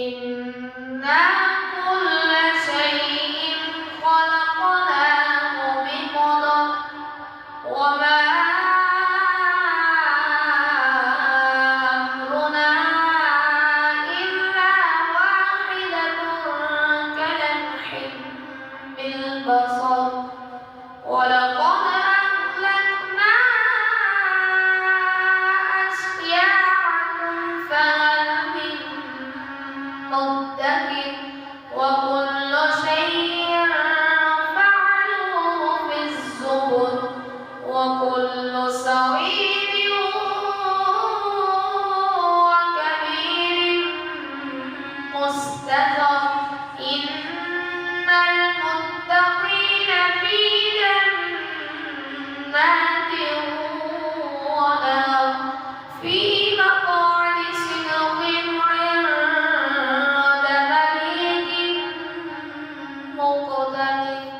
إنا كل شيء خلقناه بقدر وما أمرنا إلا واحدة كلمح بالبصر ولقد أهلكنا أشياعكم فهل من مدكر وكل شيء فعلوه في الزبر وكل صغير وكبير مستطر إن المتقين في جنات ونهر في مقعد صدق عند مليك مقتدر.